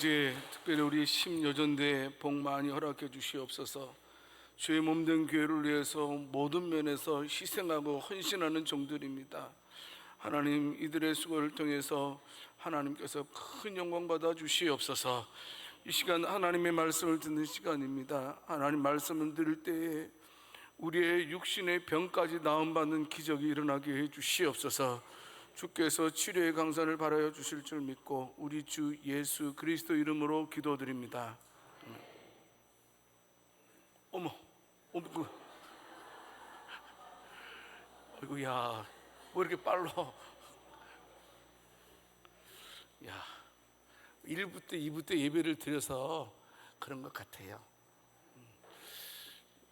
이제 특별히 우리 심여전대에 복 많이 허락해 주시옵소서. 주의 몸된 교회를 위해서 모든 면에서 희생하고 헌신하는 종들입니다. 하나님, 이들의 수고를 통해서 하나님께서 큰 영광 받아 주시옵소서. 이 시간 하나님의 말씀을 듣는 시간입니다. 하나님 말씀을 들을 때에 우리의 육신의 병까지 나음받는 기적이 일어나게 해 주시옵소서. 주께서 치료의 강산을 바라여 주실 줄 믿고 우리 주 예수 그리스도 이름으로 기도드립니다. 어머, 아이고야, 뭐 이렇게 빨라? 야, 1부 때 2부 때 예배를 드려서 그런 것 같아요.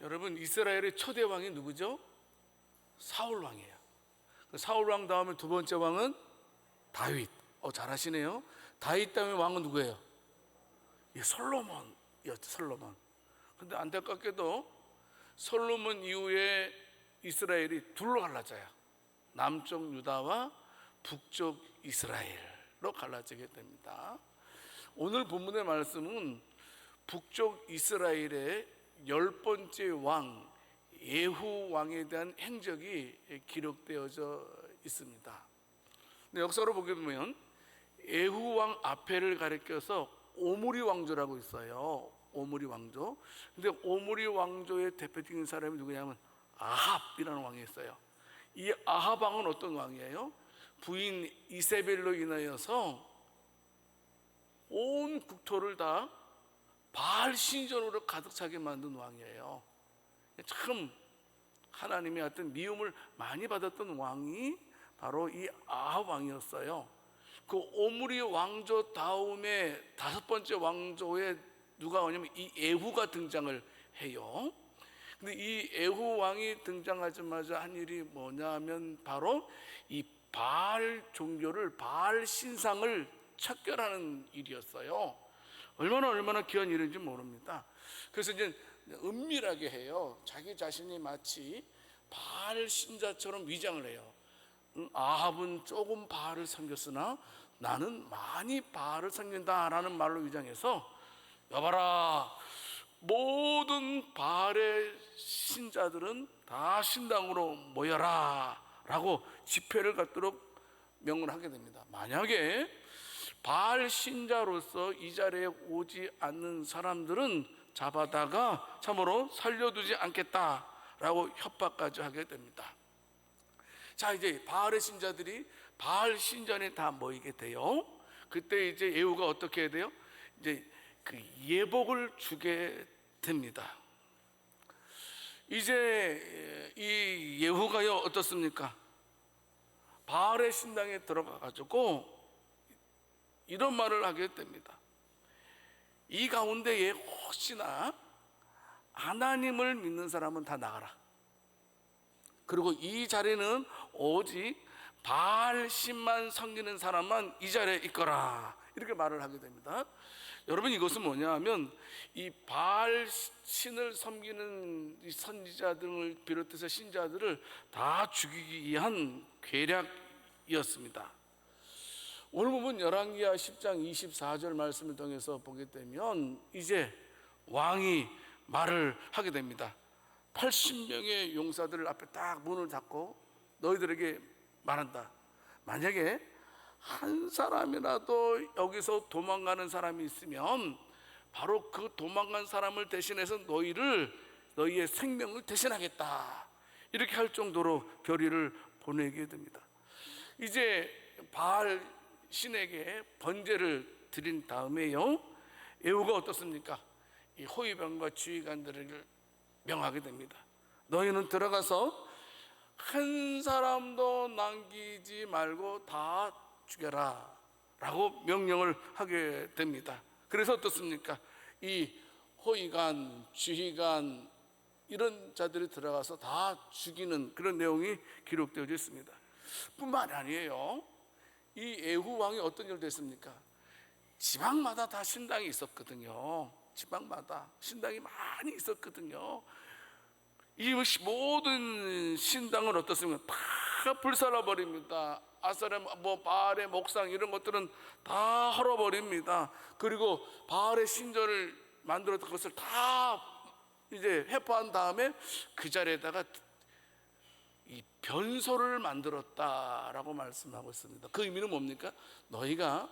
여러분, 이스라엘의 초대 왕이 누구죠? 사울 왕이에요. 사울 왕 다음에 두 번째 왕은 다윗. 잘하시네요. 다윗 다음에 왕은 누구예요? 솔로몬이었죠. 솔로몬. 근데 안타깝게도 솔로몬 이후에 이스라엘이 둘로 갈라져요. 남쪽 유다와 북쪽 이스라엘로 갈라지게 됩니다. 오늘 본문의 말씀은 북쪽 이스라엘의 10번째 왕 예후 왕에 대한 행적이 기록되어져 있습니다. 근데 역사로 보게 되면 예후 왕 앞에를 가리켜서 오므리 왕조라고 있어요. 오므리 왕조. 근데 오므리 왕조의 대표적인 사람이 누구냐면 아합이라는 왕이 있어요. 이 아합 왕은 어떤 왕이에요? 부인 이세벨로 인하여서 온 국토를 다 바알 신전으로 가득 차게 만든 왕이에요. 참 하나님의 어떤 미움을 많이 받았던 왕이 바로 이 아합 왕이었어요. 그 오므리 왕조 다음에 5번째 왕조에 누가 오냐면 이 예후가 등장을 해요. 근데 이 예후 왕이 등장하자마자 한 일이 뭐냐 하면 바로 이 바알 종교를, 바알 신상을 척결하는 일이었어요. 얼마나 귀한 일인지 모릅니다. 그래서 이제 은밀하게 해요. 자기 자신이 마치 바알 신자처럼 위장을 해요. 아합은 조금 바알을 섬겼으나 나는 많이 바알을 섬긴다라는 말로 위장해서, 여봐라, 모든 바알의 신자들은 다 신당으로 모여라 라고 집회를 갖도록 명을 하게 됩니다. 만약에 바알 신자로서 이 자리에 오지 않는 사람들은 잡아다가 참으로 살려두지 않겠다라고 협박까지 하게 됩니다. 자, 이제 바알의 신자들이 바알 신전에 다 모이게 돼요. 그때 이제 예후가 어떻게 해야 돼요? 이제 그 예복을 주게 됩니다. 이제 이 예후가요 어떻습니까? 바알의 신당에 들어가 가지고 이런 말을 하게 됩니다. 이 가운데에 혹시나 하나님을 믿는 사람은 다 나가라. 그리고 이 자리는 오직 바알 신만 섬기는 사람만 이 자리에 있거라. 이렇게 말을 하게 됩니다. 여러분, 이것은 뭐냐 하면 이 바알 신을 섬기는 이 선지자 등을 비롯해서 신자들을 다 죽이기 위한 계략이었습니다. 오늘 보면 열왕기하 10장 24절 말씀을 통해서 보게 되면 이제 왕이 말을 하게 됩니다. 80명의 용사들 앞에 딱 문을 닫고 너희들에게 말한다. 만약에 한 사람이라도 여기서 도망가는 사람이 있으면 바로 그 도망간 사람을 대신해서 너희의 생명을 대신하겠다. 이렇게 할 정도로 결의를 보내게 됩니다. 이제 바알 신에게 번제를 드린 다음에요, 예후가 어떻습니까? 이 호위병과 지휘관들을 명하게 됩니다. 너희는 들어가서 한 사람도 남기지 말고 다 죽여라 라고 명령을 하게 됩니다. 그래서 어떻습니까? 이 호위관, 지휘관 이런 자들이 들어가서 다 죽이는 그런 내용이 기록되어 있습니다. 뿐만 아니에요. 이 예후 왕이 어떤 일을 했습니까? 지방마다 다 신당이 있었거든요. 지방마다 신당이 많이 있었거든요. 이 모든 신당을 어떻습니까? 다 불살라 버립니다. 아사렘 바알의 목상 이런 것들은 다 헐어버립니다. 그리고 바알의 신전을 만들었던 것을 다 이제 회포한 다음에 그 자리에다가 이 변소를 만들었다라고 말씀하고 있습니다. 그 의미는 뭡니까? 너희가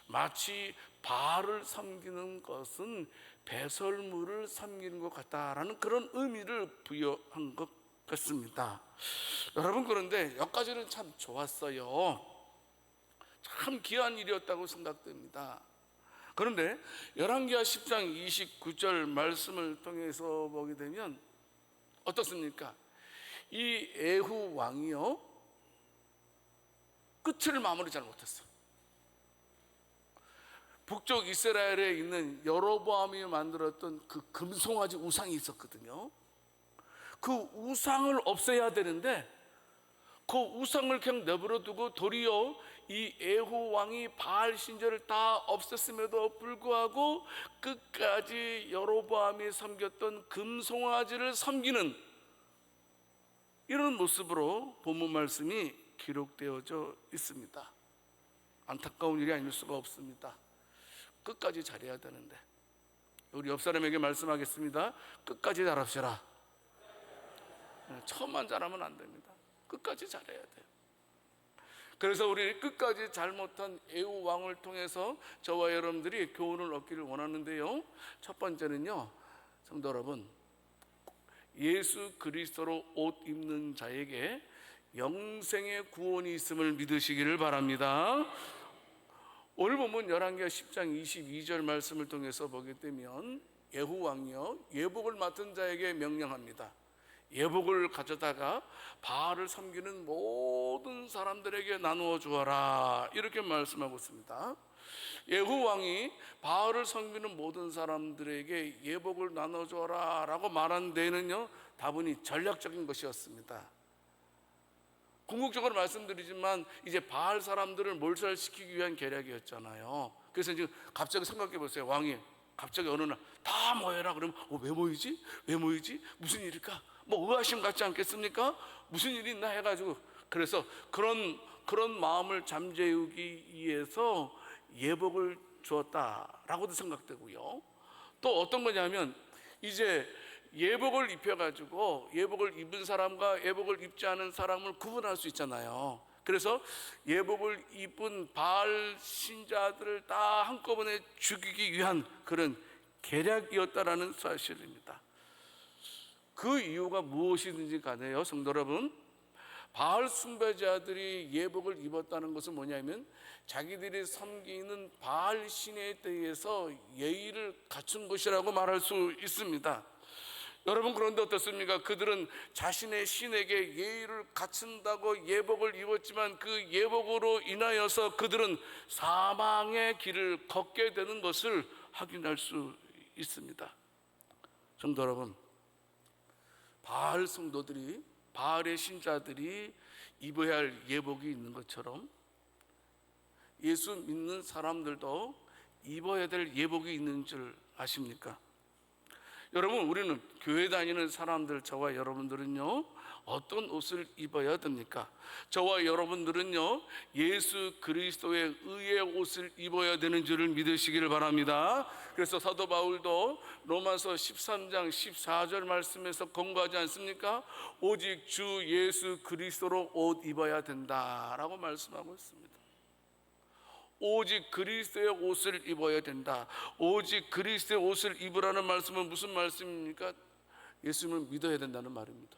마치 바알을 섬기는 것은 배설물을 섬기는 것 같다라는 그런 의미를 부여한 것 같습니다. 여러분, 그런데 여기까지는 참 좋았어요. 참 귀한 일이었다고 생각됩니다. 그런데 열왕기하 10장 29절 말씀을 통해서 보게 되면 어떻습니까? 이 에후 왕이요, 끝을 마무리 잘 못했어. 북쪽 이스라엘에 있는 여로보암이 만들었던 그 금송아지 우상이 있었거든요. 그 우상을 없애야 되는데 그 우상을 그냥 내버려 두고 도리어 이 에후 왕이 바알 신전을 다 없앴음에도 불구하고 끝까지 여로보암이 섬겼던 금송아지를 섬기는 이런 모습으로 본문 말씀이 기록되어져 있습니다. 안타까운 일이 아닐 수가 없습니다. 끝까지 잘해야 되는데. 우리 옆 사람에게 말씀하겠습니다. 끝까지 잘합시다. 처음만 잘하면 안 됩니다. 끝까지 잘해야 돼요. 그래서 우리 끝까지 잘 못한 에후 왕을 통해서 저와 여러분들이 교훈을 얻기를 원하는데요, 첫 번째는요, 성도 여러분, 예수 그리스도로 옷 입는 자에게 영생의 구원이 있음을 믿으시기를 바랍니다. 오늘 보면 열왕기하 10장 22절 말씀을 통해서 보게 되면 예후 왕이요, 예복을 맡은 자에게 명령합니다. 예복을 가져다가 바알을 섬기는 모든 사람들에게 나누어 주어라, 이렇게 말씀하고 있습니다. 예후 왕이 바알을 섬기는 모든 사람들에게 예복을 나눠 주어라 라고 말한 데에는요, 다분히 전략적인 것이었습니다. 궁극적으로 말씀드리지만 이제 바알 사람들을 몰살시키기 위한 계략이었잖아요. 그래서 지금 갑자기 생각해 보세요. 왕이 갑자기 어느 날 다 모여라 그러면 왜 모이지? 왜 모이지? 무슨 일일까? 뭐 의아심 같지 않겠습니까? 무슨 일이 있나 해가지고, 그래서 그런 마음을 잠재우기 위해서 예복을 주었다라고도 생각되고요. 또 어떤 거냐면 이제 예복을 입혀가지고 예복을 입은 사람과 예복을 입지 않은 사람을 구분할 수 있잖아요. 그래서 예복을 입은 바알 신자들을 다 한꺼번에 죽이기 위한 그런 계략이었다라는 사실입니다. 그 이유가 무엇이든지 간에요, 성도 여러분, 바알 숭배자들이 예복을 입었다는 것은 뭐냐면 자기들이 섬기는 바알 신에 대해서 예의를 갖춘 것이라고 말할 수 있습니다. 여러분, 그런데 어떻습니까? 그들은 자신의 신에게 예의를 갖춘다고 예복을 입었지만 그 예복으로 인하여서 그들은 사망의 길을 걷게 되는 것을 확인할 수 있습니다. 성도 여러분, 바알 성도들이, 바알의 신자들이 입어야 할 예복이 있는 것처럼 예수 믿는 사람들도 입어야 될 예복이 있는 줄 아십니까? 여러분, 우리는 교회 다니는 사람들, 저와 여러분들은요, 어떤 옷을 입어야 됩니까? 저와 여러분들은요, 예수 그리스도의 의의 옷을 입어야 되는 줄을 믿으시기를 바랍니다. 그래서 사도 바울도 로마서 13장 14절 말씀에서 권고하지 않습니까? 오직 주 예수 그리스도로 옷 입어야 된다라고 말씀하고 있습니다. 오직 그리스도의 옷을 입어야 된다. 오직 그리스도의 옷을 입으라는 말씀은 무슨 말씀입니까? 예수님을 믿어야 된다는 말입니다.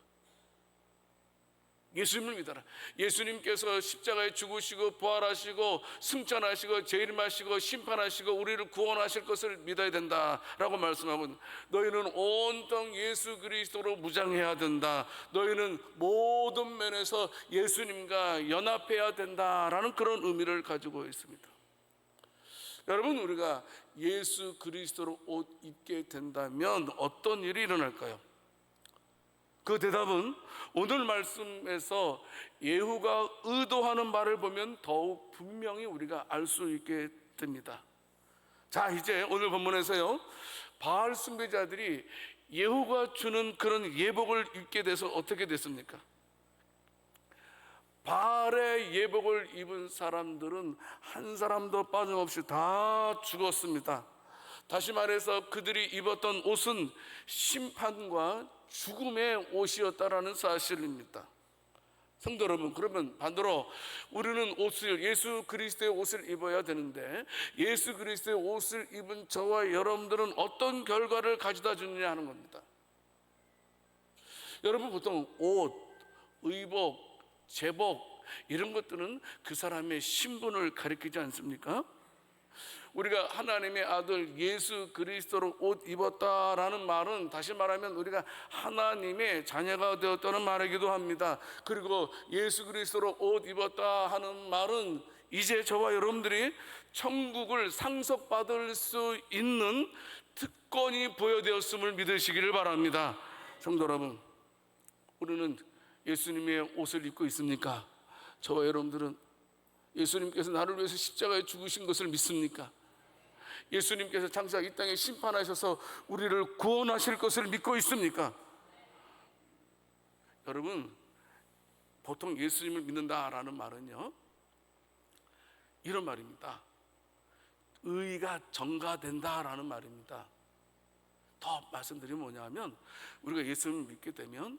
예수님을 믿어라. 예수님께서 십자가에 죽으시고 부활하시고 승천하시고 재림하시고 심판하시고 우리를 구원하실 것을 믿어야 된다라고 말씀하고, 너희는 온통 예수 그리스도로 무장해야 된다. 너희는 모든 면에서 예수님과 연합해야 된다라는 그런 의미를 가지고 있습니다. 여러분, 우리가 예수 그리스도로 옷 입게 된다면 어떤 일이 일어날까요? 그 대답은 오늘 말씀에서 예후가 의도하는 말을 보면 더욱 분명히 우리가 알 수 있게 됩니다. 자, 이제 오늘 본문에서요, 바알 숭배자들이 예후가 주는 그런 예복을 입게 돼서 어떻게 됐습니까? 바알의 예복을 입은 사람들은 한 사람도 빠짐없이 다 죽었습니다. 다시 말해서 그들이 입었던 옷은 심판과 죽음의 옷이었다라는 사실입니다. 성도 여러분, 그러면 반대로 우리는 예수 그리스도의 옷을 입어야 되는데, 예수 그리스도의 옷을 입은 저와 여러분들은 어떤 결과를 가져다 주느냐 하는 겁니다. 여러분, 보통 옷, 의복, 제복 이런 것들은 그 사람의 신분을 가리키지 않습니까? 우리가 하나님의 아들 예수 그리스도로 옷 입었다라는 말은, 다시 말하면 우리가 하나님의 자녀가 되었다는 말이기도 합니다. 그리고 예수 그리스도로 옷 입었다 하는 말은 이제 저와 여러분들이 천국을 상속받을 수 있는 특권이 부여되었음을 믿으시기를 바랍니다. 성도 여러분, 우리는 예수님의 옷을 입고 있습니까? 저와 여러분들은 예수님께서 나를 위해서 십자가에 죽으신 것을 믿습니까? 예수님께서 장차 이 땅에 심판하셔서 우리를 구원하실 것을 믿고 있습니까? 여러분, 보통 예수님을 믿는다라는 말은요, 이런 말입니다. 의가 전가된다라는 말입니다. 더 말씀드리면 뭐냐면, 우리가 예수님을 믿게 되면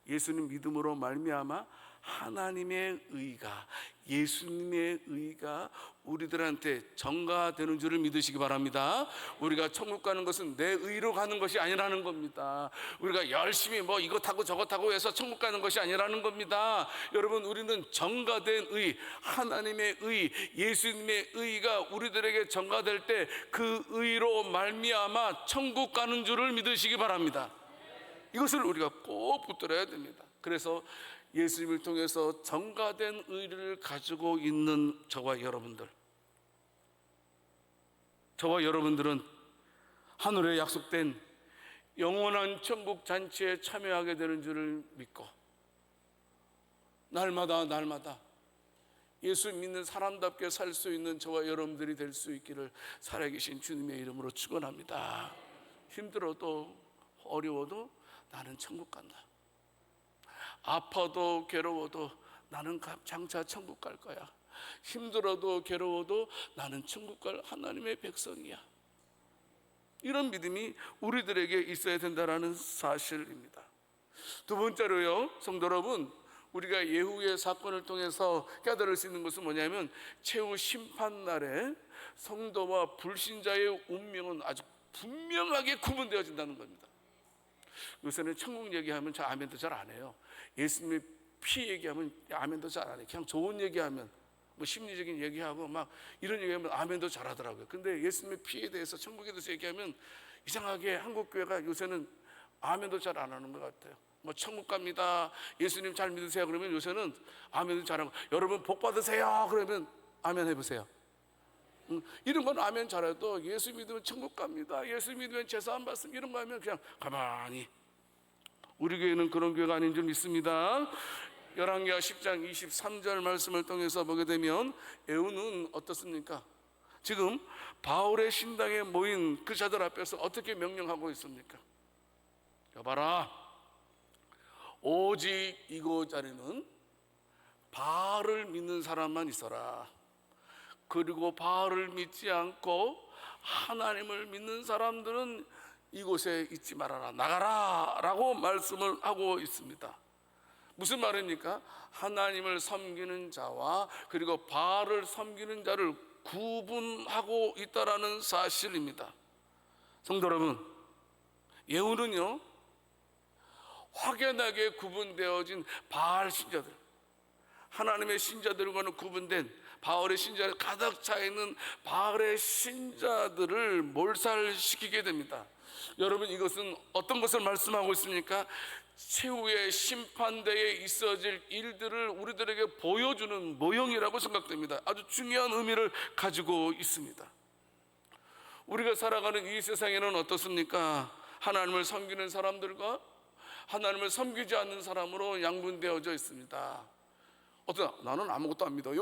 예수님 믿음으로 말미암아 하나님의 의가, 예수님의 의가 우리들한테 전가되는 줄을 믿으시기 바랍니다. 우리가 천국 가는 것은 내 의로 가는 것이 아니라는 겁니다. 우리가 열심히 이것하고 저것하고 해서 천국 가는 것이 아니라는 겁니다. 여러분, 우리는 전가된 의, 하나님의 의, 예수님의 의가 우리들에게 전가될 때 그 의로 말미암아 천국 가는 줄을 믿으시기 바랍니다. 이것을 우리가 꼭 붙들어야 됩니다. 그래서 예수님을 통해서 전가된 의를 가지고 있는 저와 여러분들은 하늘에 약속된 영원한 천국 잔치에 참여하게 되는 줄을 믿고, 날마다 예수 믿는 사람답게 살 수 있는 저와 여러분들이 될 수 있기를 살아계신 주님의 이름으로 축원합니다. 힘들어도 어려워도 나는 천국 간다. 아파도 괴로워도 나는 장차 천국 갈 거야. 힘들어도 괴로워도 나는 천국 갈 하나님의 백성이야. 이런 믿음이 우리들에게 있어야 된다는 사실입니다. 두 번째로요, 성도 여러분, 우리가 예후의 사건을 통해서 깨달을 수 있는 것은 뭐냐면, 최후 심판날에 성도와 불신자의 운명은 아주 분명하게 구분되어진다는 겁니다. 요새는 천국 얘기하면 저 아멘도 잘 안 해요. 예수님의 피 얘기하면 아멘도 잘 안 해요. 그냥 좋은 얘기하면, 심리적인 얘기하고 이런 얘기하면 아멘도 잘 하더라고요. 근데 예수님의 피에 대해서, 천국에 대해서 얘기하면 이상하게 한국 교회가 요새는 아멘도 잘 안 하는 것 같아요. 천국 갑니다, 예수님 잘 믿으세요 그러면 요새는 아멘도 잘하고, 여러분 복 받으세요 그러면 아멘 해보세요. 이런 건 아멘 잘해도 예수 믿으면 천국 갑니다, 예수 믿으면 제사 안 받습니다, 이런 거 하면 그냥 가만히. 우리 교회는 그런 교회가 아닌 줄 믿습니다. 열왕기하 10장 23절 말씀을 통해서 보게 되면, 에후는 어떻습니까? 지금 바울의 신당에 모인 그 자들 앞에서 어떻게 명령하고 있습니까? 여봐라, 오직 이곳 자리는 바알을 믿는 사람만 있어라. 그리고 바알을 믿지 않고 하나님을 믿는 사람들은 이곳에 있지 말아라, 나가라 라고 말씀을 하고 있습니다. 무슨 말입니까? 하나님을 섬기는 자와 그리고 바알을 섬기는 자를 구분하고 있다라는 사실입니다. 성도 여러분, 예후는요, 확연하게 구분되어진 바알 신자들, 하나님의 신자들과는 구분된 바알의 신자들, 가득 차 있는 바알의 신자들을 몰살시키게 됩니다. 여러분, 이것은 어떤 것을 말씀하고 있습니까? 최후의 심판대에 있어질 일들을 우리들에게 보여주는 모형이라고 생각됩니다. 아주 중요한 의미를 가지고 있습니다. 우리가 살아가는 이 세상에는 어떻습니까? 하나님을 섬기는 사람들과 하나님을 섬기지 않는 사람으로 양분되어져 있습니다. 나는 아무것도 안 믿어요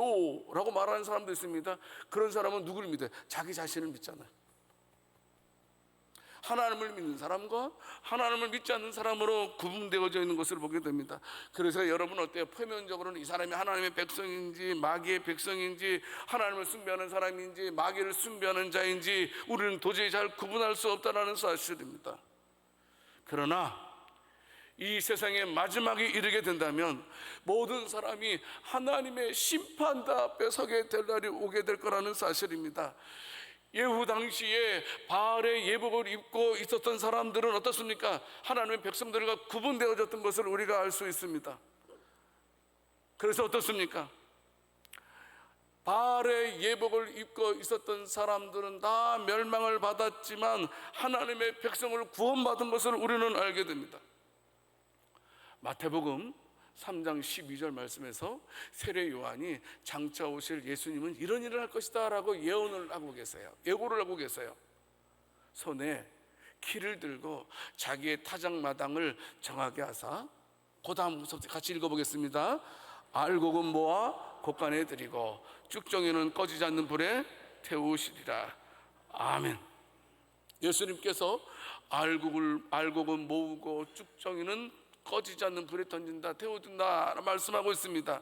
라고 말하는 사람도 있습니다. 그런 사람은 누구를 믿어요? 자기 자신을 믿잖아요. 하나님을 믿는 사람과 하나님을 믿지 않는 사람으로 구분되어져 있는 것을 보게 됩니다. 그래서 여러분 어때요? 표면적으로는 이 사람이 하나님의 백성인지 마귀의 백성인지, 하나님을 숭배하는 사람인지 마귀를 숭배하는 자인지 우리는 도저히 잘 구분할 수 없다는 사실입니다. 그러나 이 세상의 마지막에 이르게 된다면 모든 사람이 하나님의 심판대 앞에 서게 될 날이 오게 될 거라는 사실입니다. 예후 당시에 바알의 예복을 입고 있었던 사람들은 어떻습니까? 하나님의 백성들과 구분되어졌던 것을 우리가 알 수 있습니다. 그래서 어떻습니까? 바알의 예복을 입고 있었던 사람들은 다 멸망을 받았지만 하나님의 백성을 구원받은 것을 우리는 알게 됩니다. 마태복음 3장 12절 말씀에서 세례 요한이 장차 오실 예수님은 이런 일을 할 것이다 라고 예언을 하고 계세요. 예고를 하고 계세요. 손에 키를 들고 자기의 타작마당을 정하게 하사, 그 다음 같이 읽어보겠습니다. 알곡은 모아 곳간에 드리고 쭉정이는 꺼지지 않는 불에 태우시리라. 아멘. 예수님께서 알곡은 모으고 쭉정이는 꺼지지 않는 불에 던진다, 태워둔다 말씀하고 있습니다.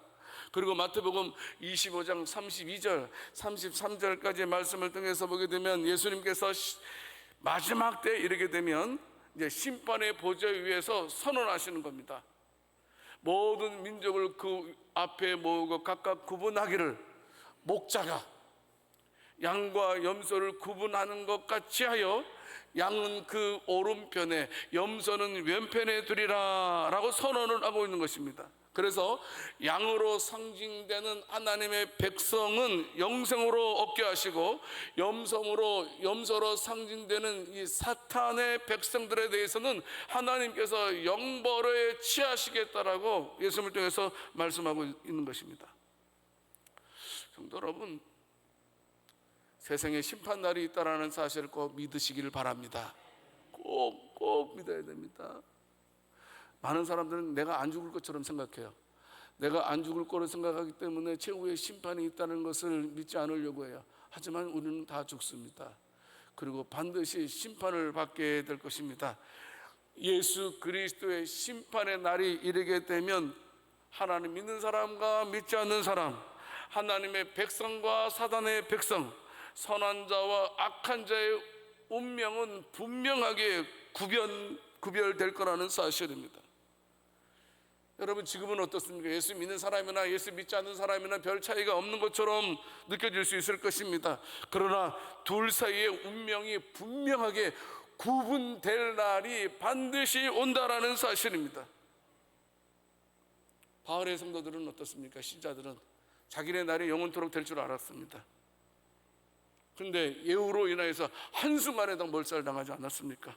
그리고 마태복음 25장 32절 33절까지의 말씀을 통해서 보게 되면 예수님께서 마지막 때에 이르게 되면 이제 심판의 보좌 위에서 선언하시는 겁니다. 모든 민족을 그 앞에 모으고 각각 구분하기를, 목자가 양과 염소를 구분하는 것 같이 하여 양은 그 오른편에 염소는 왼편에 두리라 라고 선언을 하고 있는 것입니다. 그래서 양으로 상징되는 하나님의 백성은 영생으로 얻게 하시고, 염소로 상징되는 이 사탄의 백성들에 대해서는 하나님께서 영벌에 취하시겠다라고 예수님을 통해서 말씀하고 있는 것입니다. 성도 여러분, 세상에 심판날이 있다라는 사실을 꼭 믿으시기를 바랍니다. 꼭 믿어야 됩니다. 많은 사람들은 내가 안 죽을 것처럼 생각해요. 내가 안 죽을 거로 생각하기 때문에 최후의 심판이 있다는 것을 믿지 않으려고 해요. 하지만 우리는 다 죽습니다. 그리고 반드시 심판을 받게 될 것입니다. 예수 그리스도의 심판의 날이 이르게 되면 하나님 믿는 사람과 믿지 않는 사람, 하나님의 백성과 사단의 백성, 선한 자와 악한 자의 운명은 분명하게 구별될 거라는 사실입니다. 여러분, 지금은 어떻습니까? 예수 믿는 사람이나 예수 믿지 않는 사람이나 별 차이가 없는 것처럼 느껴질 수 있을 것입니다. 그러나 둘 사이의 운명이 분명하게 구분될 날이 반드시 온다라는 사실입니다. 바울의 성도들은 어떻습니까? 신자들은 자기네 날이 영원토록 될 줄 알았습니다. 그런데 예후로 인하여서 한순간에 다 몰살당하지 않았습니까?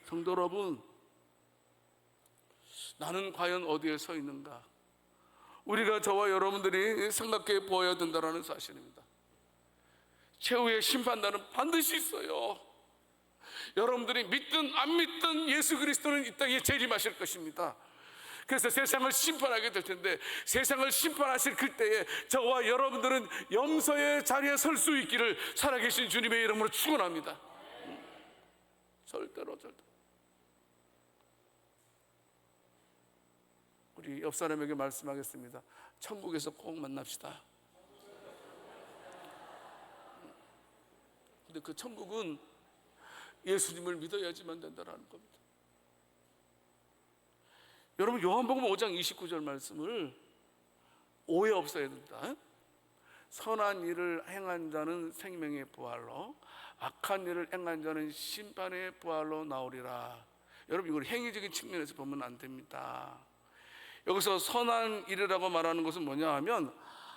성도 여러분, 나는 과연 어디에 서 있는가? 우리가 저와 여러분들이 생각해 보아야 된다는 사실입니다. 최후의 심판단은 반드시 있어요. 여러분들이 믿든 안 믿든 예수 그리스도는 이 땅에 재림하실 것입니다. 그래서 세상을 심판하게 될 텐데, 세상을 심판하실 그때에 저와 여러분들은 염소의 자리에 설 수 있기를 살아계신 주님의 이름으로 축원합니다. 절대로. 우리 옆 사람에게 말씀하겠습니다. 천국에서 꼭 만납시다. 근데 그 천국은 예수님을 믿어야지만 된다는 겁니다. 여러분, 요한복음 5장 29절 말씀을 오해 없어야 된다. 선한 일을 행한 자는 생명의 부활로, 악한 일을 행한 자는 심판의 부활로 나오리라. 여러분, 이걸 행위적인 측면에서 보면 안 됩니다. 여기서 선한 일이라고 말하는 것은 뭐냐 하면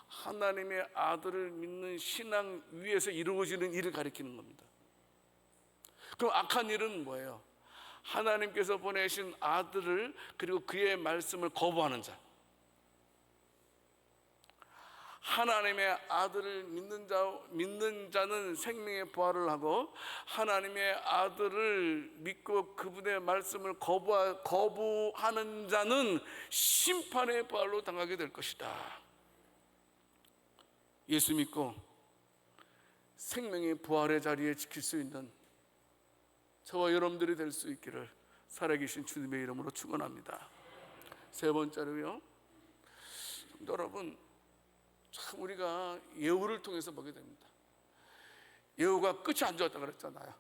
하나님의 아들을 믿는 신앙 위에서 이루어지는 일을 가리키는 겁니다. 그럼 악한 일은 뭐예요? 하나님께서 보내신 아들을, 그리고 그의 말씀을 거부하는 자. 하나님의 아들을 믿는 자는 생명의 부활을 하고, 하나님의 아들을 믿고 그분의 말씀을 거부하는 자는 심판의 부활로 당하게 될 것이다. 예수 믿고 생명의 부활의 자리에 지킬 수 있는 저와 여러분들이 될 수 있기를 살아계신 주님의 이름으로 축원합니다. 세 번째로요, 여러분, 참 우리가 예후를 통해서 보게 됩니다. 예후가 끝이 안 좋았다 그랬잖아요.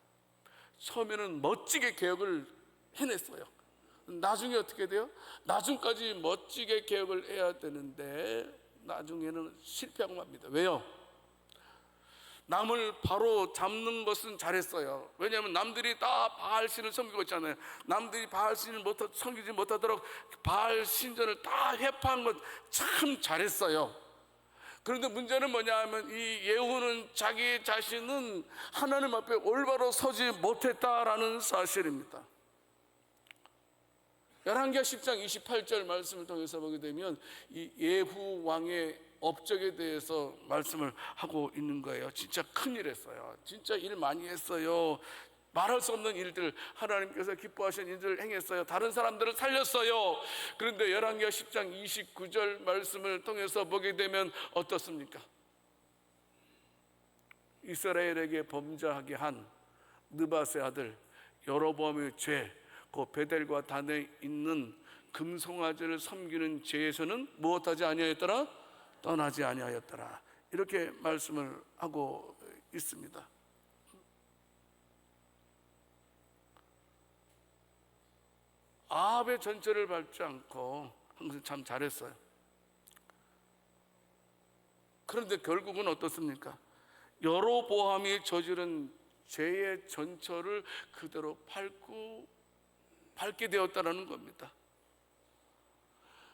처음에는 멋지게 개혁을 해냈어요. 나중에 어떻게 돼요? 나중까지 멋지게 개혁을 해야 되는데 나중에는 실패하고 맙니다. 왜요? 남을 바로 잡는 것은 잘했어요. 왜냐하면 남들이 다 바알 신을 섬기고 있잖아요. 남들이 바알 신을 섬기지 못하도록 바알 신전을 다 회파한 건 참 잘했어요. 그런데 문제는 뭐냐 하면 이 예후는 자기 자신은 하나님 앞에 올바로 서지 못했다라는 사실입니다. 열왕기하 10장 28절 말씀을 통해서 보게 되면 이 예후 왕의 업적에 대해서 말씀을 하고 있는 거예요. 진짜 큰일 했어요. 진짜 일 많이 했어요. 말할 수 없는 일들, 하나님께서 기뻐하신 일들을 행했어요. 다른 사람들을 살렸어요. 그런데 열왕기하 10장 29절 말씀을 통해서 보게 되면 어떻습니까? 이스라엘에게 범죄하게 한 느밧의 아들 여로보암의 죄, 그 베델과 단에 있는 금송아지를 섬기는 죄에서는 무엇하지 아니하였더라? 떠나지 아니하였더라. 이렇게 말씀을 하고 있습니다. 아합의 전철을 밟지 않고 항상 참 잘했어요. 그런데 결국은 어떻습니까? 여로보암이 저지른 죄의 전철을 그대로 밟게 되었다는 겁니다.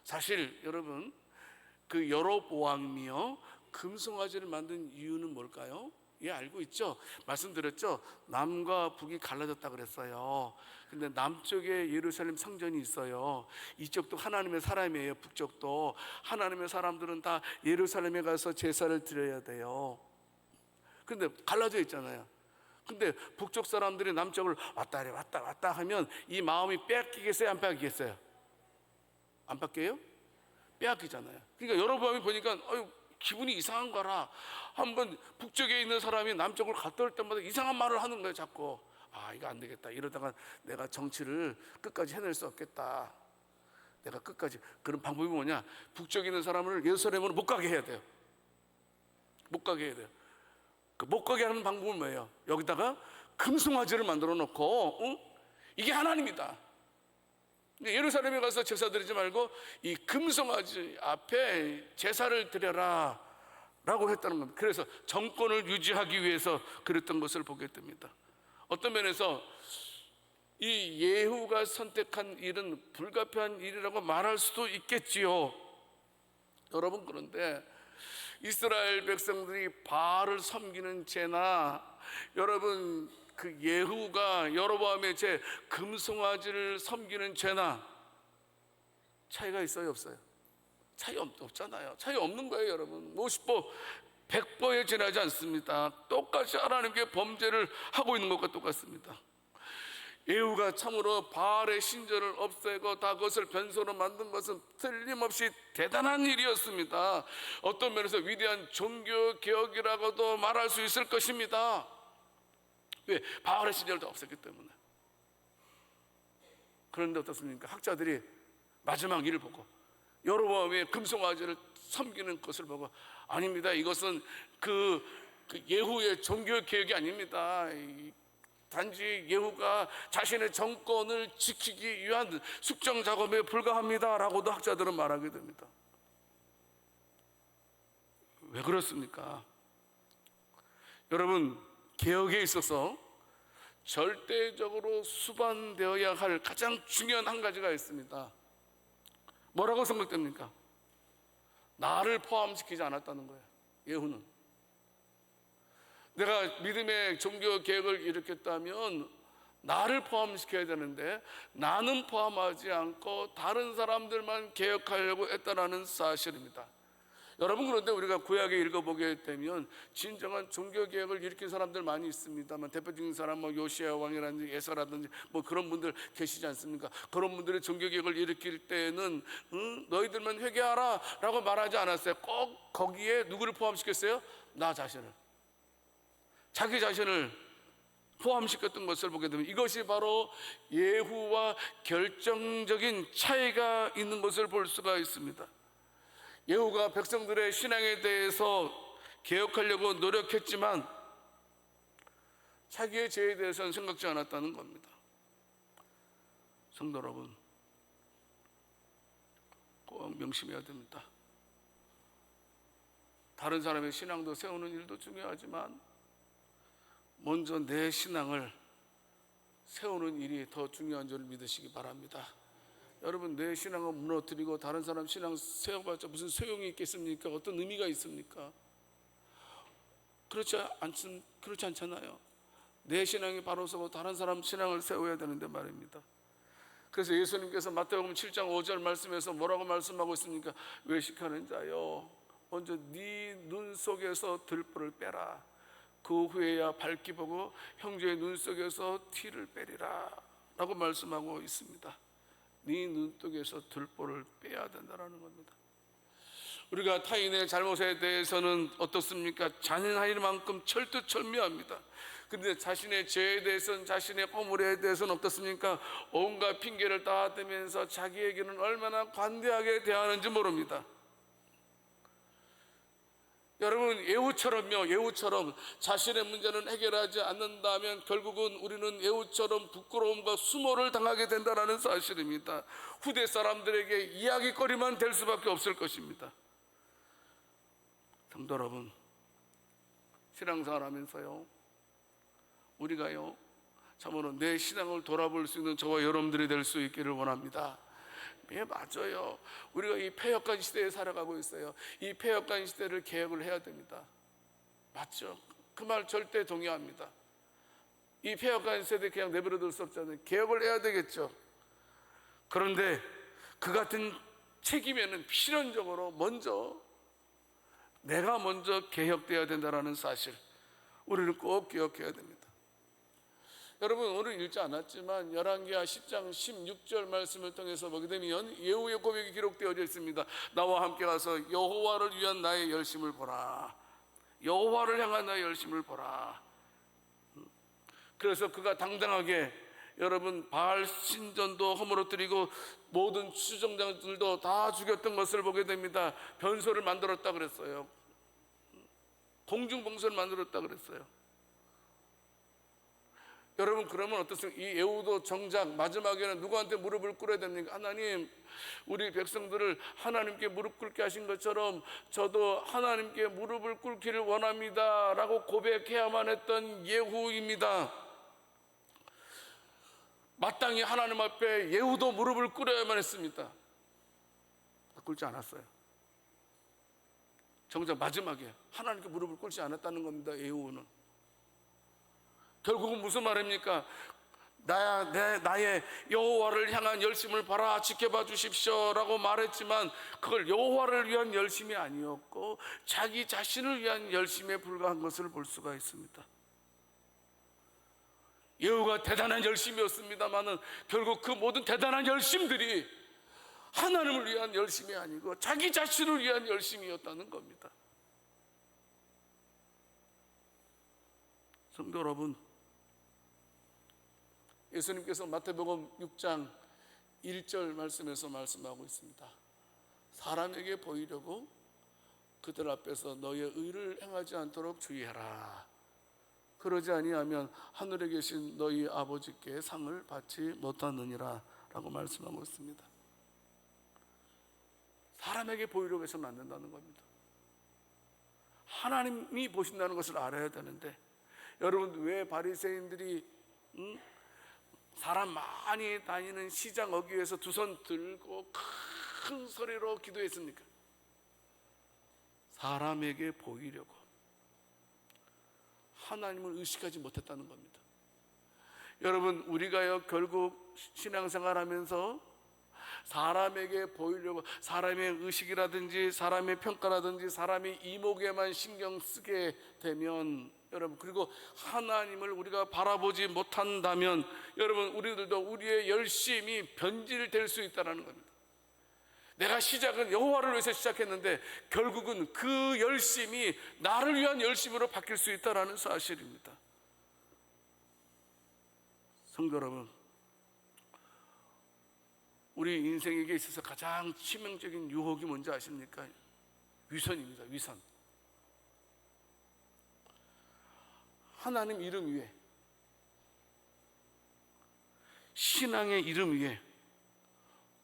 사실 여러분, 그 여로보암이요 금송아지를 만든 이유는 뭘까요? 예, 알고 있죠? 말씀드렸죠? 남과 북이 갈라졌다 그랬어요. 근데 남쪽에 예루살렘 성전이 있어요. 이쪽도 하나님의 사람이에요. 북쪽도. 하나님의 사람들은 다 예루살렘에 가서 제사를 드려야 돼요. 근데 갈라져 있잖아요. 근데 북쪽 사람들이 남쪽을 왔다 하면 이 마음이 빼앗기겠어요? 안 빼앗기겠어요? 안 바뀌어요? 빼앗기잖아요. 그러니까 여로보암이 보니까 기분이 이상한 거라 한번 북쪽에 있는 사람이 남쪽을 갔다 올 때마다 이상한 말을 하는 거예요. 자꾸 이거 안 되겠다. 이러다가 내가 정치를 끝까지 해낼 수 없겠다. 내가 끝까지. 그런 방법이 뭐냐? 북쪽에 있는 사람을 예루살렘으로 못 가게 해야 돼요. 못 가게 해야 돼요. 그 못 가게 하는 방법은 뭐예요? 여기다가 금송아지를 만들어 놓고 이게 하나님이다. 예루살렘에 가서 제사 드리지 말고 이 금송아지 앞에 제사를 드려라 라고 했다는 겁니다. 그래서 정권을 유지하기 위해서 그랬던 것을 보게 됩니다. 어떤 면에서 이 예후가 선택한 일은 불가피한 일이라고 말할 수도 있겠지요. 여러분, 그런데 이스라엘 백성들이 바알을 섬기는 죄나 여러분 그 예후가 여로보암의 죄 금송아지를 섬기는 죄나 차이가 있어요, 없어요? 차이 없잖아요. 차이 없는 거예요, 여러분. 50보 100보에 지나지 않습니다. 똑같이 하나님께 범죄를 하고 있는 것과 똑같습니다. 예후가 참으로 바알의 신전을 없애고 다 그것을 변소로 만든 것은 틀림없이 대단한 일이었습니다. 어떤 면에서 위대한 종교 개혁이라고도 말할 수 있을 것입니다. 왜? 바알의 신전을 다 없앴기 때문에. 그런데 어떻습니까? 학자들이 마지막 일을 보고 여로보암의 금송아지를 섬기는 것을 보고 아닙니다. 이것은 그 예후의 종교 개혁이 아닙니다. 단지 예후가 자신의 정권을 지키기 위한 숙정 작업에 불과합니다 라고도 학자들은 말하게 됩니다. 왜 그렇습니까? 여러분, 개혁에 있어서 절대적으로 수반되어야 할 가장 중요한 한 가지가 있습니다. 뭐라고 생각됩니까? 나를 포함시키지 않았다는 거예요. 예후는 내가 믿음의 종교 개혁을 일으켰다면 나를 포함시켜야 되는데 나는 포함하지 않고 다른 사람들만 개혁하려고 했다는 사실입니다. 여러분, 그런데 우리가 구약에 읽어보게 되면 진정한 종교 개혁을 일으킨 사람들 많이 있습니다만 대표적인 사람 요시야 왕이라든지 에서라든지 그런 분들 계시지 않습니까? 그런 분들이 종교 개혁을 일으킬 때는 너희들만 회개하라 라고 말하지 않았어요. 꼭 거기에 누구를 포함시켰어요? 나 자신을. 자기 자신을 포함시켰던 것을 보게 되면 이것이 바로 예후와 결정적인 차이가 있는 것을 볼 수가 있습니다. 예후가 백성들의 신앙에 대해서 개혁하려고 노력했지만 자기의 죄에 대해서는 생각지 않았다는 겁니다. 성도 여러분, 꼭 명심해야 됩니다. 다른 사람의 신앙도 세우는 일도 중요하지만 먼저 내 신앙을 세우는 일이 더 중요한 줄 믿으시기 바랍니다. 여러분, 내 신앙을 무너뜨리고 다른 사람 신앙 세워봤자 무슨 소용이 있겠습니까? 어떤 의미가 있습니까? 그렇지 않잖아요. 내 신앙이 바로 서고 다른 사람 신앙을 세워야 되는데 말입니다. 그래서 예수님께서 마태복음 7장 5절 말씀에서 뭐라고 말씀하고 있습니까? 외식하는 자여, 먼저 네 눈 속에서 들보를 빼라. 그 후에야 밝기 보고 형제의 눈 속에서 티를 빼리라 라고 말씀하고 있습니다. 네 눈속에서 들보를 빼야 된다는 겁니다. 우리가 타인의 잘못에 대해서는 어떻습니까? 잔인할 만큼 철두철미합니다. 그런데 자신의 죄에 대해서는, 자신의 허물에 대해서는 어떻습니까? 온갖 핑계를 다 대면서 자기에게는 얼마나 관대하게 대하는지 모릅니다. 여러분, 예후처럼 자신의 문제는 해결하지 않는다면 결국은 우리는 예후처럼 부끄러움과 수모를 당하게 된다는 사실입니다. 후대 사람들에게 이야기거리만 될 수밖에 없을 것입니다. 성도 여러분, 신앙생활 하면서요, 우리가요, 참으로 내 신앙을 돌아볼 수 있는 저와 여러분들이 될 수 있기를 원합니다. 예, 맞아요. 우리가 이 폐역한 시대에 살아가고 있어요. 이 폐역한 시대를 개혁을 해야 됩니다. 맞죠? 그 말 절대 동의합니다. 이 폐역한 세대 그냥 내버려둘 수 없잖아요. 개혁을 해야 되겠죠. 그런데 그 같은 책임에는 필연적으로 내가 먼저 개혁되어야 된다는 사실, 우리는 꼭 기억해야 됩니다. 여러분, 오늘 읽지 않았지만 열왕기하 10장 16절 말씀을 통해서 보게 되면 예후의 고백이 기록되어져 있습니다. 나와 함께 가서 여호와를 위한 나의 열심을 보라. 여호와를 향한 나의 열심을 보라. 그래서 그가 당당하게, 여러분, 바알 신전도 허물어뜨리고 모든 추종자들도 다 죽였던 것을 보게 됩니다. 변소를 만들었다 그랬어요. 공중봉소를 만들었다 그랬어요. 여러분, 그러면 어떻습니까? 이 예후도 정작 마지막에는 누구한테 무릎을 꿇어야 됩니까? 하나님, 우리 백성들을 하나님께 무릎 꿇게 하신 것처럼 저도 하나님께 무릎을 꿇기를 원합니다 라고 고백해야만 했던 예후입니다. 마땅히 하나님 앞에 예후도 무릎을 꿇어야만 했습니다. 꿇지 않았어요. 정작 마지막에 하나님께 무릎을 꿇지 않았다는 겁니다. 예후는 결국은 무슨 말입니까? 나의 여호와를 향한 열심을 봐라, 지켜봐 주십시오 라고 말했지만 그걸 여호와를 위한 열심이 아니었고 자기 자신을 위한 열심에 불과한 것을 볼 수가 있습니다. 예후가 대단한 열심이었습니다마는 결국 그 모든 대단한 열심들이 하나님을 위한 열심이 아니고 자기 자신을 위한 열심이었다는 겁니다. 성도 여러분, 예수님께서 마태복음 6장 1절 말씀에서 말씀하고 있습니다. 사람에게 보이려고 그들 앞에서 너의 의를 행하지 않도록 주의하라. 그러지 아니하면 하늘에 계신 너희 아버지께 상을 받지 못하느니라 라고 말씀하고 있습니다. 사람에게 보이려고 해서는 안 된다는 겁니다. 하나님이 보신다는 것을 알아야 되는데, 여러분, 왜 바리새인들이 사람 많이 다니는 시장 어귀에서 두 손 들고 큰 소리로 기도했습니까? 사람에게 보이려고, 하나님을 의식하지 못했다는 겁니다. 여러분, 우리가요 결국 신앙생활하면서 사람에게 보이려고 사람의 의식이라든지 사람의 평가라든지 사람의 이목에만 신경 쓰게 되면, 여러분, 그리고 하나님을 우리가 바라보지 못한다면 여러분, 우리들도 우리의 열심이 변질될 수 있다는 겁니다. 내가 시작은 여호와를 위해서 시작했는데 결국은 그 열심이 나를 위한 열심으로 바뀔 수 있다는 사실입니다. 성도 여러분, 우리 인생에게 있어서 가장 치명적인 유혹이 뭔지 아십니까? 위선입니다. 위선. 하나님 이름 위에, 신앙의 이름 위에,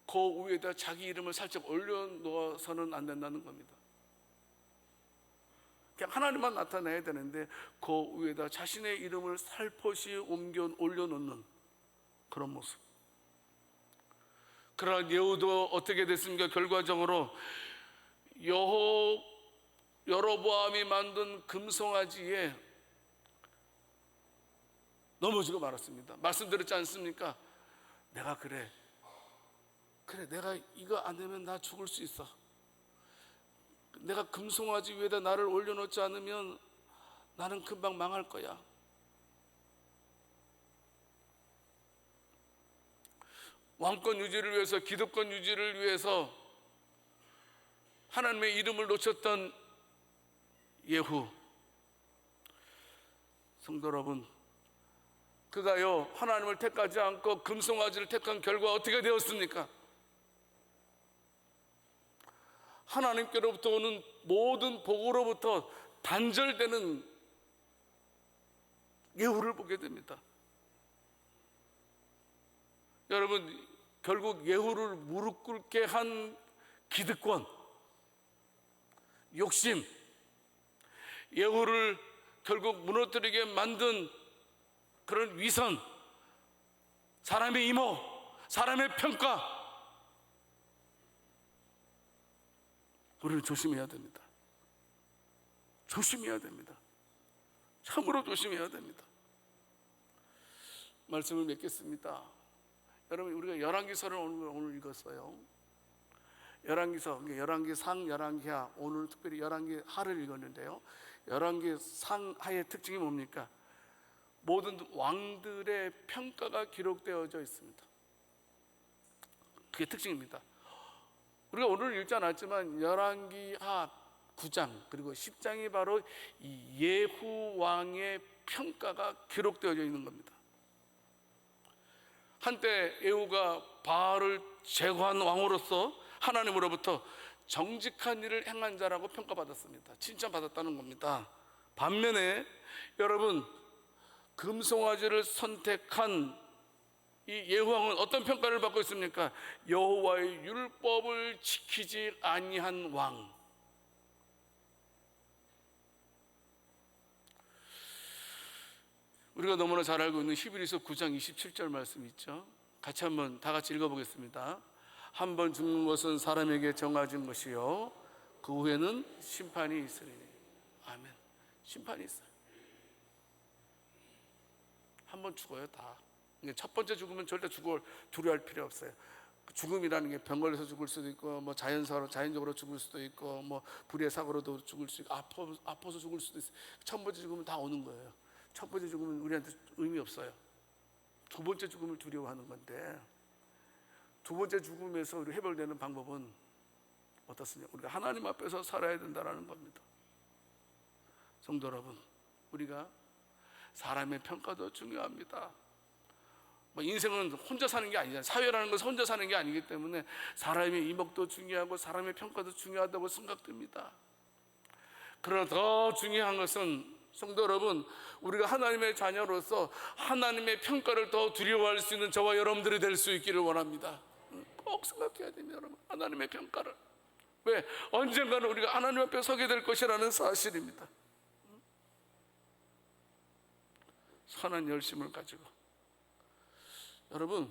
그 위에다 자기 이름을 살짝 올려놓아서는 안 된다는 겁니다. 그냥 하나님만 나타내야 되는데 그 위에다 자신의 이름을 살포시 올려놓는 그런 모습. 그러나 예후도 어떻게 됐습니까? 결과적으로 여로보암이 만든 금송아지에 넘어지고 말았습니다. 말씀드렸지 않습니까? 내가 그래 내가 이거 안 되면 나 죽을 수 있어. 내가 금송아지 위에다 나를 올려놓지 않으면 나는 금방 망할 거야. 왕권 유지를 위해서, 기득권 유지를 위해서 하나님의 이름을 놓쳤던 예후. 성도 여러분, 그가요 하나님을 택하지 않고 금송아지를 택한 결과 어떻게 되었습니까? 하나님께로부터 오는 모든 복으로부터 단절되는 예후를 보게 됩니다. 여러분, 결국 예후를 무릎 꿇게 한 기득권, 욕심, 예후를 결국 무너뜨리게 만든 그런 위선, 사람의 임호, 사람의 평가, 우리는 조심해야 됩니다. 조심해야 됩니다. 참으로 조심해야 됩니다. 말씀을 맺겠습니다. 여러분, 우리가 열왕기서를 오늘 읽었어요. 열왕기서, 열왕기상, 열왕기하, 오늘 특별히 열왕기하를 읽었는데요. 열왕기상하의 특징이 뭡니까? 모든 왕들의 평가가 기록되어져 있습니다. 그게 특징입니다. 우리가 오늘 읽지 않았지만 열왕기하 9장 그리고 10장이 바로 이 예후 왕의 평가가 기록되어져 있는 겁니다. 한때 예후가 바알을 제거한 왕으로서 하나님으로부터 정직한 일을 행한 자라고 평가받았습니다. 칭찬받았다는 겁니다. 반면에 여러분, 금송아지를 선택한 이 예후 왕은 어떤 평가를 받고 있습니까? 여호와의 율법을 지키지 아니한 왕. 우리가 너무나 잘 알고 있는 히브리서 9장 27절 말씀 있죠? 같이 한번 다 같이 읽어보겠습니다. 한 번 죽는 것은 사람에게 정해진 것이요 그 후에는 심판이 있으리니. 아멘. 심판이 있어요. 한 번 죽어요, 다. 첫 번째 죽으면 절대 두려워할 필요 없어요. 죽음이라는 게 병 걸려서 죽을 수도 있고, 뭐 자연적으로 죽을 수도 있고, 뭐 불의 사고로도 죽을 수 있고, 아파서 죽을 수도 있어요. 첫 번째 죽으면 다 오는 거예요. 첫 번째 죽으면 우리한테 의미 없어요. 두 번째 죽음을 두려워하는 건데, 두 번째 죽음에서 우리 해결되는 방법은 어떻습니까? 우리가 하나님 앞에서 살아야 된다는 겁니다. 성도 여러분, 우리가 사람의 평가도 중요합니다. 인생은 혼자 사는 게 아니잖아요. 사회라는 것은 혼자 사는 게 아니기 때문에 사람의 이목도 중요하고 사람의 평가도 중요하다고 생각됩니다. 그러나 더 중요한 것은 성도 여러분, 우리가 하나님의 자녀로서 하나님의 평가를 더 두려워할 수 있는 저와 여러분들이 될 수 있기를 원합니다. 꼭 생각해야 됩니다, 여러분. 하나님의 평가를. 왜? 언젠가는 우리가 하나님 앞에 서게 될 것이라는 사실입니다. 선한 열심을 가지고 여러분,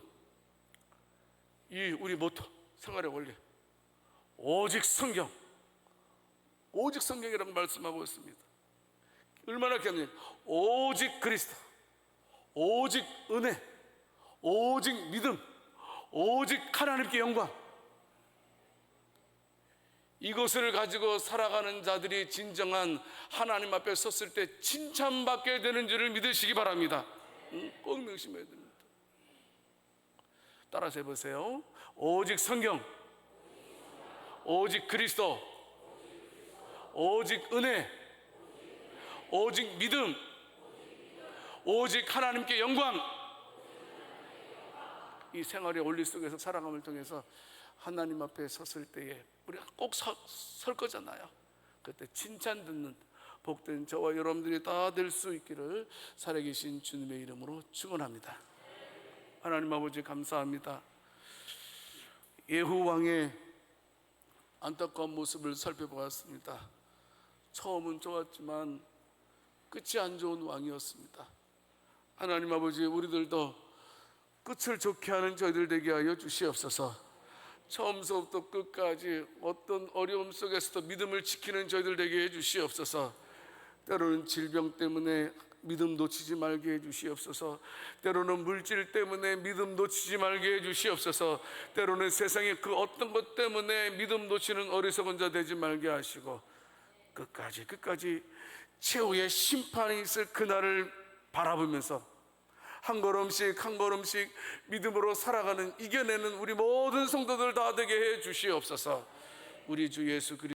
이 우리 모토, 생활의 원리, 오직 성경, 오직 성경이라고 말씀하고 있습니다. 얼마나 귀합니까? 오직 그리스도, 오직 은혜, 오직 믿음, 오직 하나님께 영광. 이것을 가지고 살아가는 자들이 진정한 하나님 앞에 섰을 때 칭찬받게 되는 줄을 믿으시기 바랍니다. 꼭 명심해야 됩니다. 따라서 해보세요. 오직 성경, 오직 그리스도, 오직 은혜, 오직 믿음, 오직 하나님께 영광. 이 생활의 원리 속에서 살아감을 통해서 하나님 앞에 섰을 때에 우리가 꼭 설 거잖아요. 그때 칭찬 듣는 복된 저와 여러분들이 다 될 수 있기를 살아계신 주님의 이름으로 축원합니다. 하나님 아버지 감사합니다. 예후 왕의 안타까운 모습을 살펴보았습니다. 처음은 좋았지만 끝이 안 좋은 왕이었습니다. 하나님 아버지, 우리들도 끝을 좋게 하는 저희들 되게 하여 주시옵소서. 처음서부터 끝까지 어떤 어려움 속에서도 믿음을 지키는 저희들 되게 해 주시옵소서. 때로는 질병 때문에 믿음 놓치지 말게 해 주시옵소서. 때로는 물질 때문에 믿음 놓치지 말게 해 주시옵소서. 때로는 세상의 그 어떤 것 때문에 믿음 놓치는 어리석은 자 되지 말게 하시고, 끝까지 최후의 심판이 있을 그날을 바라보면서 한 걸음씩 한 걸음씩 믿음으로 살아가는, 이겨내는 우리 모든 성도들 다 되게 해 주시옵소서. 우리 주 예수 그리스도